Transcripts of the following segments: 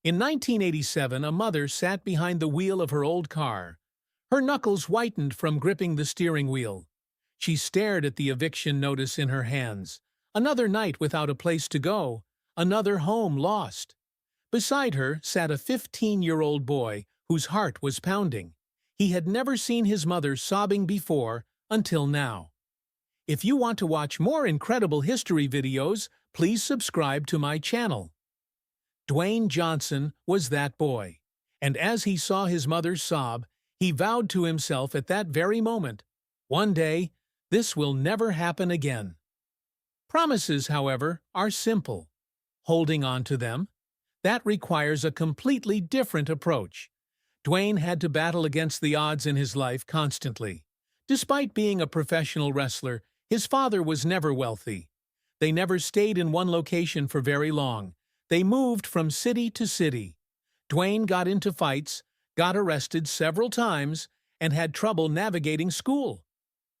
In 1987, a mother sat behind the wheel of her old car. Her knuckles whitened from gripping the steering wheel. She stared at the eviction notice in her hands. Another night without a place to go. Another home lost. Beside her sat a 15-year-old boy whose heart was pounding. He had never seen his mother sobbing before until now. If you want to watch more incredible history videos, please subscribe to my channel. Dwayne Johnson was that boy, and as he saw his mother sob, he vowed to himself at that very moment, one day, this will never happen again. Promises, however, are simple. Holding on to them, that requires a completely different approach. Dwayne had to battle against the odds in his life constantly. Despite being a professional wrestler, his father was never wealthy. They never stayed in one location for very long. They moved from city to city. Dwayne got into fights, got arrested several times, and had trouble navigating school.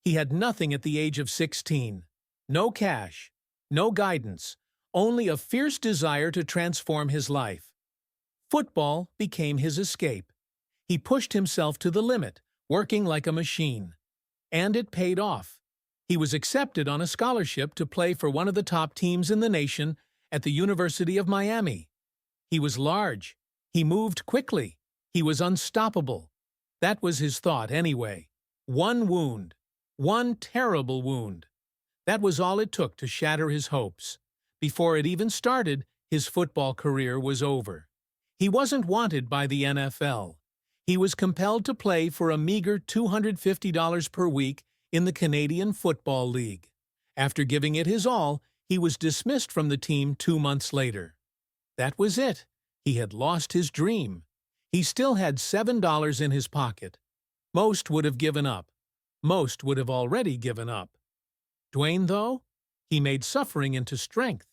He had nothing at the age of 16. No cash, no guidance, only a fierce desire to transform his life. Football became his escape. He pushed himself to the limit, working like a machine. And it paid off. He was accepted on a scholarship to play for one of the top teams in the nation at the University of Miami. He was large. He moved quickly. He was unstoppable. That was his thought anyway. One wound. One terrible wound. That was all it took to shatter his hopes. Before it even started, his football career was over. He wasn't wanted by the NFL. He was compelled to play for a meager $250 per week in the Canadian Football League. After giving it his all, he was dismissed from the team 2 months later. That was it. He had lost his dream. He still had $7 in his pocket. Most would have given up. Most would have already given up. Dwayne, though, he made suffering into strength.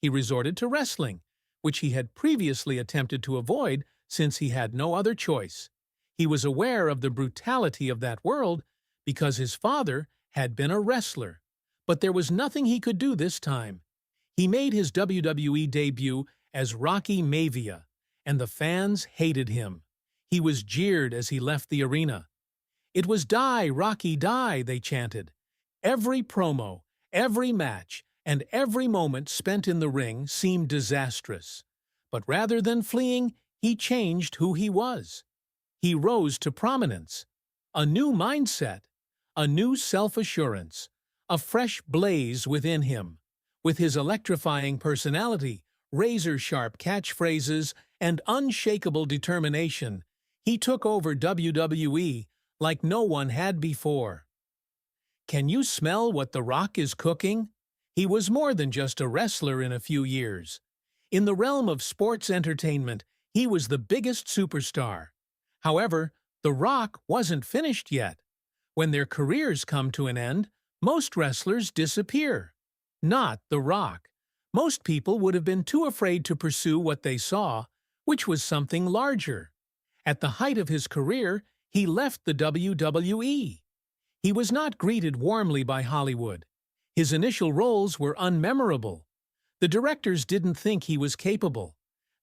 He resorted to wrestling, which he had previously attempted to avoid since he had no other choice. He was aware of the brutality of that world because his father had been a wrestler. But there was nothing he could do this time. He made his WWE debut as Rocky Maivia, and the fans hated him. He was jeered as he left the arena. It was "Die, Rocky, die," they chanted. Every promo, every match, and every moment spent in the ring seemed disastrous. But rather than fleeing, he changed who he was. He rose to prominence. A new mindset, a new self-assurance, a fresh blaze within him. With his electrifying personality, razor-sharp catchphrases, and unshakable determination, he took over WWE like no one had before. Can you smell what The Rock is cooking? He was more than just a wrestler in a few years. In the realm of sports entertainment, he was the biggest superstar. However, The Rock wasn't finished yet. When their careers come to an end, most wrestlers disappear. Not The Rock. Most people would have been too afraid to pursue what they saw, which was something larger. At the height of his career, he left the WWE. He was not greeted warmly by Hollywood. His initial roles were unmemorable. The directors didn't think he was capable.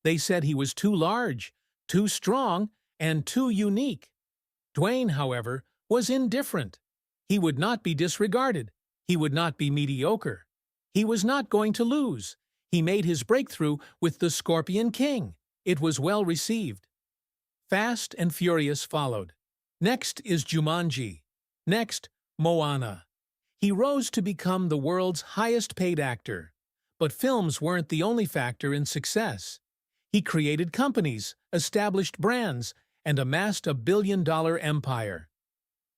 They said he was too large, too strong, and too unique. Dwayne, however, was indifferent. He would not be disregarded. He would not be mediocre. He was not going to lose. He made his breakthrough with the Scorpion King. It was well received. Fast and Furious followed. Next is Jumanji. Next, Moana. He rose to become the world's highest-paid actor. But films weren't the only factor in success. He created companies, established brands, and amassed a billion-dollar empire.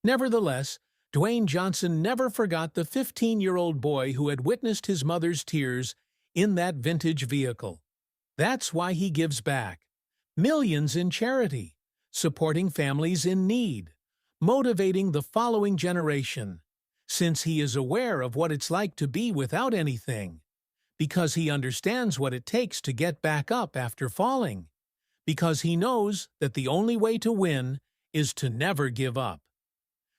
Nevertheless, Dwayne Johnson never forgot the 15-year-old boy who had witnessed his mother's tears in that vintage vehicle. That's why he gives back. Millions in charity, supporting families in need, motivating the following generation, since he is aware of what it's like to be without anything, because he understands what it takes to get back up after falling, because he knows that the only way to win is to never give up.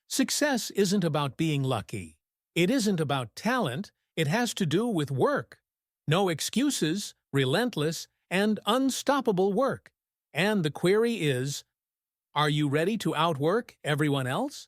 Success isn't about being lucky. It isn't about talent. It has to do with work. No excuses, relentless, and unstoppable work. And the query is, are you ready to outwork everyone else?